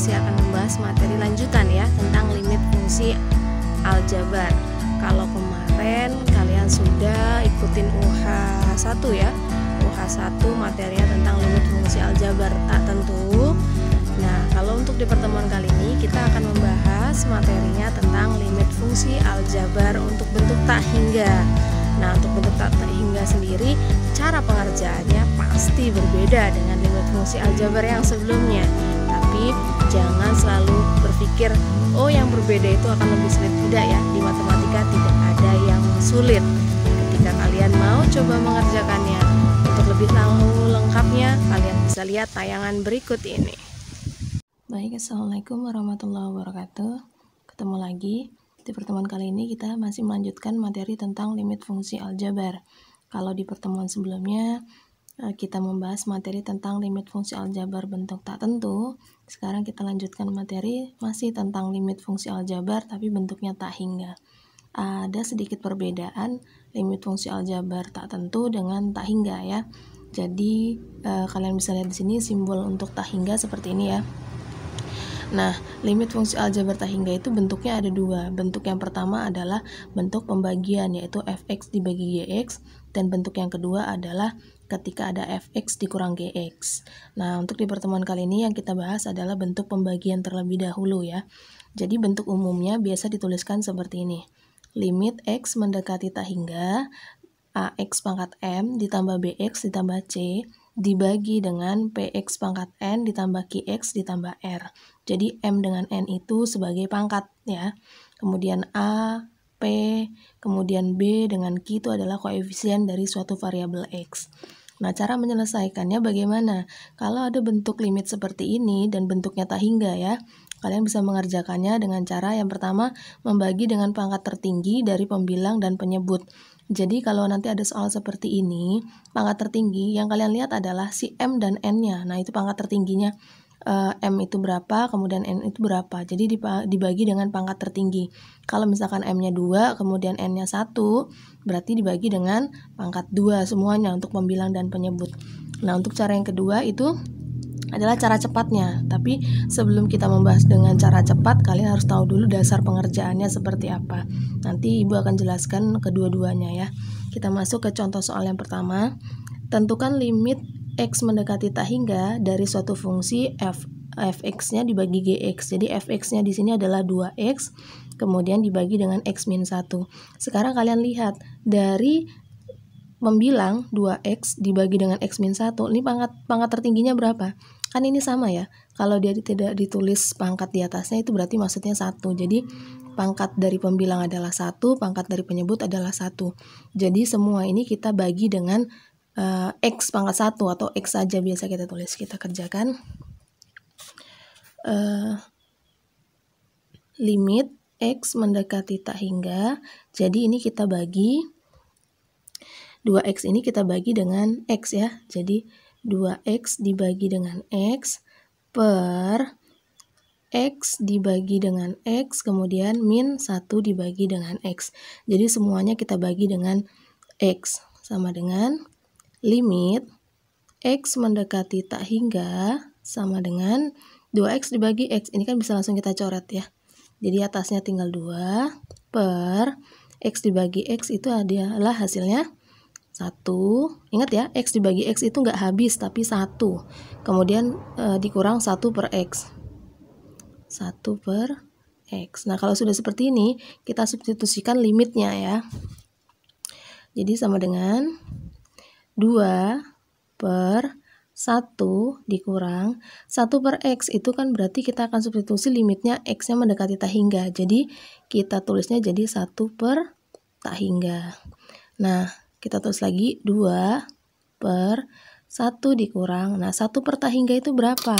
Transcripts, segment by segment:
masih akan membahas materi lanjutan ya tentang limit fungsi aljabar. Kalau kemarin kalian sudah ikutin UH1 ya, UH1 materinya tentang limit fungsi aljabar tak tentu. Nah, kalau untuk di pertemuan kali ini kita akan membahas materinya tentang limit fungsi aljabar untuk bentuk tak hingga. Nah, untuk bentuk tak hingga sendiri, cara pengerjaannya pasti berbeda dengan limit fungsi aljabar yang sebelumnya. Tapi jangan selalu berpikir, oh yang berbeda itu akan lebih sulit. Tidak ya, di matematika tidak ada yang sulit. Ketika kalian mau coba mengerjakannya, untuk lebih tahu lengkapnya, kalian bisa lihat tayangan berikut ini. Baik, assalamualaikum warahmatullahi wabarakatuh. Ketemu lagi. Di pertemuan kali ini kita masih melanjutkan materi tentang limit fungsi aljabar. Kalau di pertemuan sebelumnya kita membahas materi tentang limit fungsi aljabar bentuk tak tentu, sekarang kita lanjutkan materi masih tentang limit fungsi aljabar tapi bentuknya tak hingga. Ada sedikit perbedaan limit fungsi aljabar tak tentu dengan tak hingga ya. Jadi kalian bisa lihat di sini simbol untuk tak hingga seperti ini ya. Nah, limit fungsi aljabar tak hingga itu bentuknya ada dua. Bentuk yang pertama adalah bentuk pembagian, yaitu fx dibagi gx, dan bentuk yang kedua adalah ketika ada fx dikurang gx. Nah, untuk di pertemuan kali ini yang kita bahas adalah bentuk pembagian terlebih dahulu ya. Jadi bentuk umumnya biasa dituliskan seperti ini. Limit x mendekati tak hingga ax pangkat m ditambah bx ditambah c dibagi dengan px pangkat n ditambah qx ditambah r. Jadi m dengan n itu sebagai pangkat ya. Kemudian a, p, kemudian b dengan q itu adalah koefisien dari suatu variabel x. Nah, cara menyelesaikannya bagaimana? Kalau ada bentuk limit seperti ini dan bentuknya tak hingga ya, kalian bisa mengerjakannya dengan cara yang pertama membagi dengan pangkat tertinggi dari pembilang dan penyebut. Jadi kalau nanti ada soal seperti ini, pangkat tertinggi yang kalian lihat adalah si m dan n-nya. Nah, itu pangkat tertingginya. M itu berapa, kemudian N itu berapa. Jadi dibagi dengan pangkat tertinggi. Kalau misalkan M-nya 2, kemudian N-nya 1, berarti dibagi dengan pangkat 2 semuanya untuk pembilang dan penyebut. Nah, untuk cara yang kedua itu adalah cara cepatnya. Tapi sebelum kita membahas dengan cara cepat, kalian harus tahu dulu dasar pengerjaannya seperti apa. Nanti Ibu akan jelaskan kedua-duanya ya. Kita masuk ke contoh soal yang pertama. Tentukan limit x mendekati tak hingga dari suatu fungsi fx-nya dibagi gx. Jadi fx-nya di sini adalah 2x, kemudian dibagi dengan x min 1. Sekarang kalian lihat, dari membilang 2x dibagi dengan x min 1, ini pangkat tertingginya berapa? Kan ini sama ya. Kalau dia tidak ditulis pangkat di atasnya itu berarti maksudnya 1. Jadi pangkat dari pembilang adalah 1, pangkat dari penyebut adalah 1. Jadi semua ini kita bagi dengan x pangkat 1 atau x saja biasa kita tulis. Kita kerjakan limit x mendekati tak hingga. Jadi ini kita bagi 2x ini kita bagi dengan x ya. Jadi 2x dibagi dengan x per x dibagi dengan x kemudian min 1 dibagi dengan x. Jadi semuanya kita bagi dengan x, sama dengan limit x mendekati tak hingga sama dengan 2x dibagi x. Ini kan bisa langsung kita coret ya. Jadi atasnya tinggal 2 per x dibagi x itu adalah hasilnya 1. Ingat ya, x dibagi x itu nggak habis tapi 1. Kemudian dikurang 1 per x. 1 per x. Nah, kalau sudah seperti ini, kita substitusikan limitnya ya. Jadi sama dengan 2 per 1 dikurang 1 per x, itu kan berarti kita akan substitusi limitnya x-nya mendekati tak hingga. Jadi kita tulisnya jadi 1 per tak hingga. Nah, kita tulis lagi 2 per 1 dikurang. Nah, 1 per tak hingga itu berapa?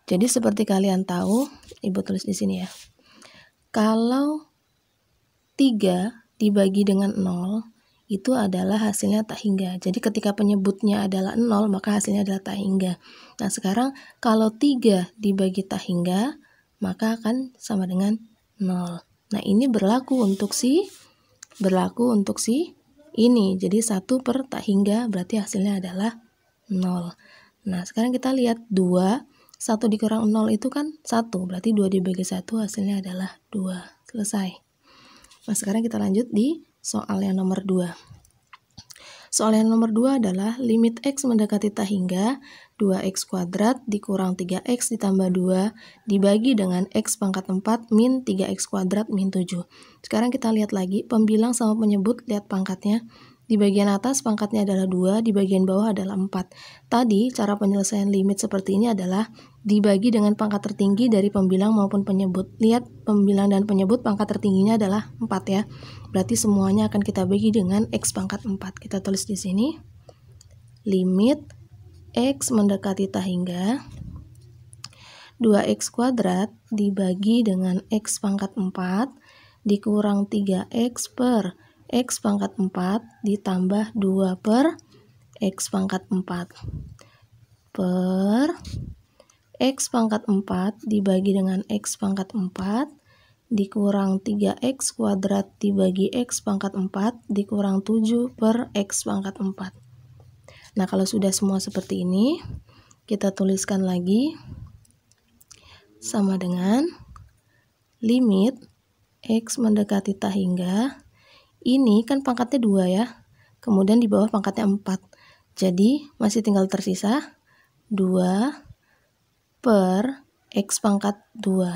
Jadi seperti kalian tahu, Ibu tulis di sini ya. Kalau 3 dibagi dengan 0, itu adalah hasilnya tak hingga. Jadi ketika penyebutnya adalah 0, maka hasilnya adalah tak hingga. Nah, sekarang kalau 3 dibagi tak hingga, maka akan sama dengan 0. Nah, ini berlaku untuk si ini. Jadi 1 per tak hingga berarti hasilnya adalah 0. Nah, sekarang kita lihat 2 1 dikurang 0 itu kan 1, berarti 2 dibagi 1 hasilnya adalah 2. Selesai. Nah, sekarang kita lanjut di soal yang nomor 2. Soal yang nomor 2 adalah limit X mendekati tak hingga 2X kuadrat dikurang 3X ditambah 2 dibagi dengan X pangkat 4 min 3X kuadrat min 7. Sekarang kita lihat lagi pembilang sama penyebut, lihat pangkatnya. Di bagian atas pangkatnya adalah 2, di bagian bawah adalah 4. Tadi cara penyelesaian limit seperti ini adalah dibagi dengan pangkat tertinggi dari pembilang maupun penyebut. Lihat pembilang dan penyebut pangkat tertingginya adalah 4 ya. Berarti semuanya akan kita bagi dengan X pangkat 4. Kita tulis di sini. Limit X mendekati tak hingga 2X kuadrat dibagi dengan X pangkat 4 dikurang 3X per X pangkat 4 ditambah 2 per X pangkat 4 per X pangkat 4 dibagi dengan X pangkat 4 dikurang 3X kuadrat dibagi X pangkat 4 dikurang 7 per X pangkat 4. Nah, kalau sudah semua seperti ini, kita tuliskan lagi sama dengan limit X mendekati tak hingga. Ini kan pangkatnya 2 ya, kemudian di bawah pangkatnya 4. Jadi masih tinggal tersisa 2 per X pangkat 2.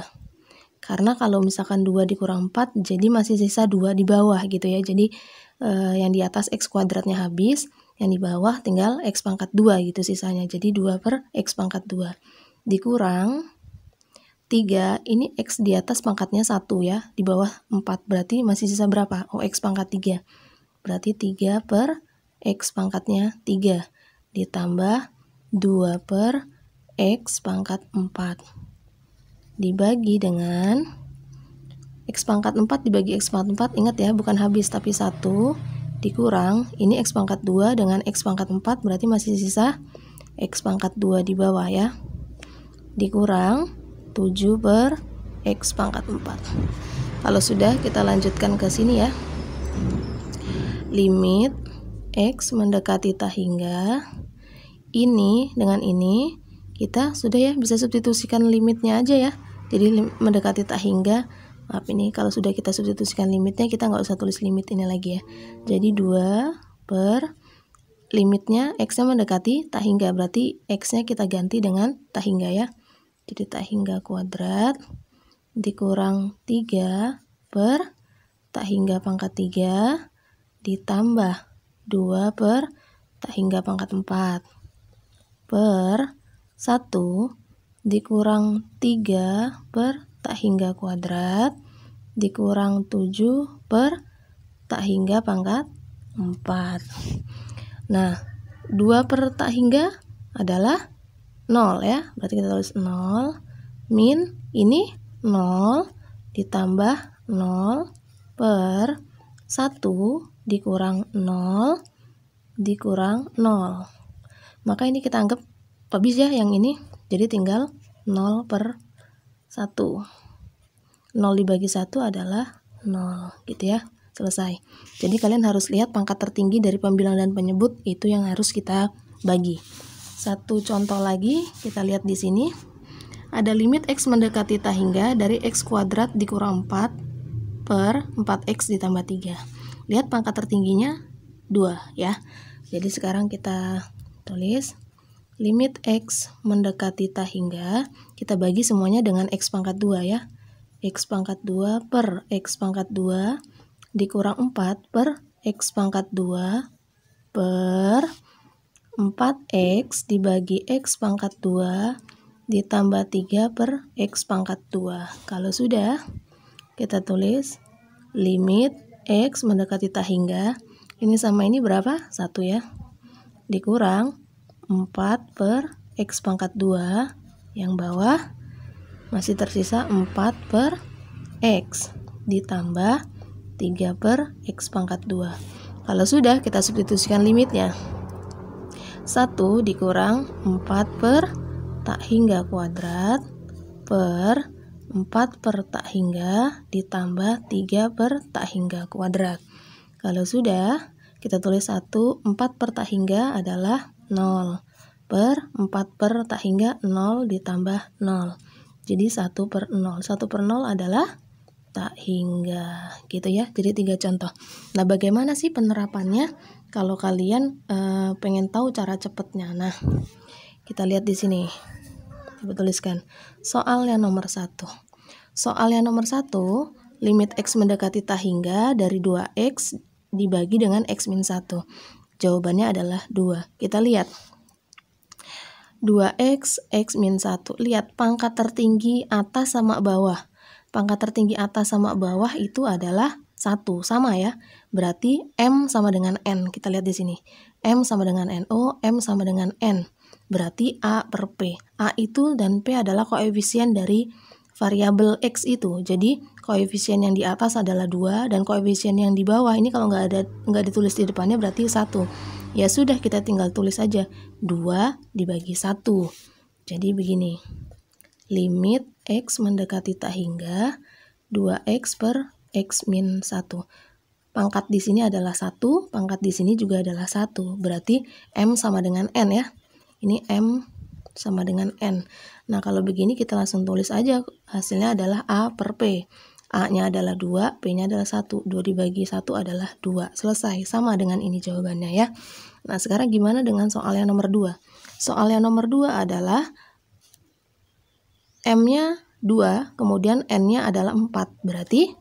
Karena kalau misalkan 2 dikurang 4, jadi masih sisa 2 di bawah gitu ya. Jadi yang di atas X kuadratnya habis, yang di bawah tinggal X pangkat 2 gitu sisanya. Jadi 2 per X pangkat 2. Dikurang 3, ini X di atas pangkatnya 1 ya, di bawah 4, berarti masih sisa berapa? Oh, X pangkat 3. Berarti 3 per X pangkatnya 3, ditambah 2 per X pangkat 4. Dibagi dengan X pangkat 4 dibagi X pangkat 4, ingat ya, bukan habis, tapi 1, dikurang, ini X pangkat 2 dengan X pangkat 4, berarti masih sisa X pangkat 2 di bawah ya, dikurang 7 per X pangkat 4. Kalau sudah, kita lanjutkan ke sini ya. Limit X mendekati tak hingga. Ini dengan ini, kita sudah ya bisa substitusikan limitnya aja ya. Jadi mendekati tak hingga, maaf ini kalau sudah kita substitusikan limitnya, kita nggak usah tulis limit ini lagi ya. Jadi 2 per limitnya X-nya mendekati tak hingga, berarti X-nya kita ganti dengan tak hingga ya. Jadi tak hingga kuadrat dikurang 3 per tak hingga pangkat 3 ditambah 2 per tak hingga pangkat 4 per 1 dikurang 3 per tak hingga kuadrat dikurang 7 per tak hingga pangkat 4. Nah, 2 per tak hingga adalah 0 ya, berarti kita tulis 0 min ini 0 ditambah 0 per 1 dikurang 0 dikurang 0. Maka ini kita anggap habis ya yang ini, jadi tinggal 0 per 1. 0 dibagi 1 adalah 0 gitu ya, selesai. Jadi kalian harus lihat pangkat tertinggi dari pembilang dan penyebut, itu yang harus kita bagi. Satu contoh lagi kita lihat di sini. Ada limit X mendekati tak hingga dari X kuadrat dikurang 4 per 4X ditambah 3. Lihat pangkat tertingginya 2 ya. Jadi sekarang kita tulis limit X mendekati tak hingga, kita bagi semuanya dengan X pangkat 2 ya. X pangkat 2 per X pangkat 2 dikurang 4 per X pangkat 2 per 4X dibagi X pangkat 2 ditambah 3 per X pangkat 2. Kalau sudah, kita tulis limit X mendekati tak hingga. Ini sama ini berapa? 1 ya. Dikurang 4 per X pangkat 2. Yang bawah masih tersisa 4 per X ditambah 3 per X pangkat 2. Kalau sudah, kita substitusikan limitnya. 1 dikurang 4 per tak hingga kuadrat per 4 per tak hingga ditambah 3 per tak hingga kuadrat. Kalau sudah, kita tulis 1, 4 per tak hingga adalah 0 per 4 per tak hingga 0 ditambah 0. Jadi 1 per 0. 1 per 0 adalah tak hingga, gitu ya. Jadi 3 contoh. Nah, bagaimana sih penerapannya kalau kalian pengen tahu cara cepatnya? Nah, kita lihat di sini. Coba tuliskan. Soal yang nomor 1. Soal yang nomor 1, limit X mendekati tak hingga dari 2X dibagi dengan X min 1. Jawabannya adalah 2. Kita lihat. 2X, X min 1. Lihat pangkat tertinggi atas sama bawah. Pangkat tertinggi atas sama bawah itu adalah 1. Sama ya. Berarti M sama dengan N. Kita lihat di sini. M sama dengan NO, M sama dengan N. Berarti A per P. A itu dan P adalah koefisien dari variabel X itu. Jadi koefisien yang di atas adalah 2 dan koefisien yang di bawah ini kalau nggak ditulis di depannya berarti 1. Ya sudah, kita tinggal tulis aja 2 dibagi 1. Jadi begini. Limit X mendekati tak hingga 2X per X min 1. Pangkat di sini adalah 1, pangkat di sini juga adalah 1. Berarti M sama dengan N ya. Ini M sama dengan N. Nah, kalau begini kita langsung tulis aja. Hasilnya adalah A per P. A-nya adalah 2, P-nya adalah 1. 2 dibagi 1 adalah 2. Selesai. Sama dengan ini jawabannya ya. Nah, sekarang gimana dengan soal yang nomor 2? Soal yang nomor 2 adalah M-nya 2, kemudian N-nya adalah 4. Berarti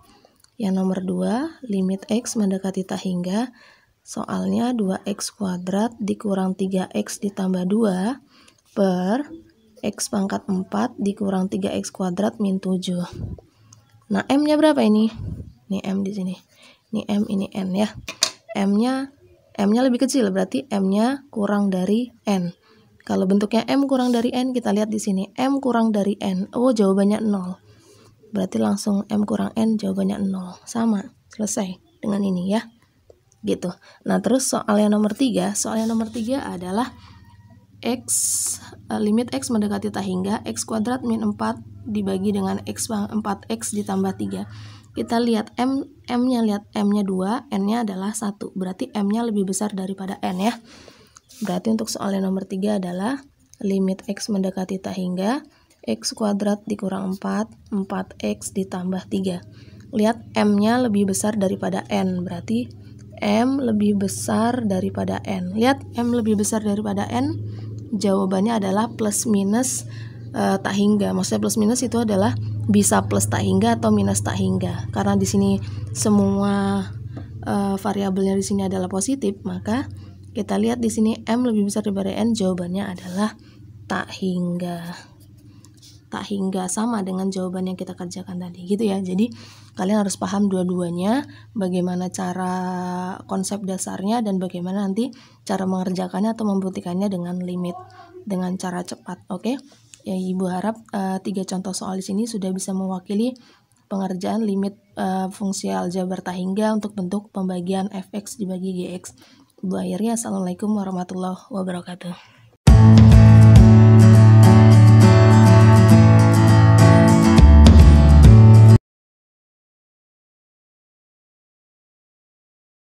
yang nomor 2, limit X mendekati tak hingga, soalnya 2X kuadrat dikurang 3X ditambah 2 per X pangkat 4 dikurang 3X kuadrat min 7. Nah, M-nya berapa ini? Ini M di sini. Ini M, ini N ya. M-nya lebih kecil, berarti M-nya kurang dari N. Kalau bentuknya M kurang dari N, kita lihat di sini. M kurang dari N. Oh, jawabannya 0. Berarti langsung M kurang N, jawabannya 0. Sama, selesai dengan ini ya. Gitu. Nah, terus soal yang nomor 3. Soal yang nomor 3 adalah limit X mendekati tak hingga X kuadrat min 4 dibagi dengan 4X ditambah 3. Kita lihat M-nya, lihat M-nya 2, N-nya adalah 1. Berarti M-nya lebih besar daripada N ya. Berarti untuk soal yang nomor 3 adalah limit X mendekati tak hingga X kuadrat dikurang 4, 4X ditambah 3. Lihat M-nya lebih besar daripada N. Berarti M lebih besar daripada N. Lihat M lebih besar daripada N. Jawabannya adalah plus minus tak hingga. Maksudnya plus minus itu adalah bisa plus tak hingga atau minus tak hingga. Karena di sini semua variabelnya di sini adalah positif, maka kita lihat di sini M lebih besar daripada N. Jawabannya adalah tak hingga. Tak hingga, sama dengan jawaban yang kita kerjakan tadi, gitu ya. Jadi kalian harus paham dua-duanya, bagaimana cara konsep dasarnya dan bagaimana nanti cara mengerjakannya atau membuktikannya dengan limit, dengan cara cepat. Oke? Ya, Ibu harap 3 contoh soal di sini sudah bisa mewakili pengerjaan limit fungsi aljabar tak hingga untuk bentuk pembagian fx dibagi gx. Ibu akhirnya, Assalamualaikum warahmatullahi wabarakatuh.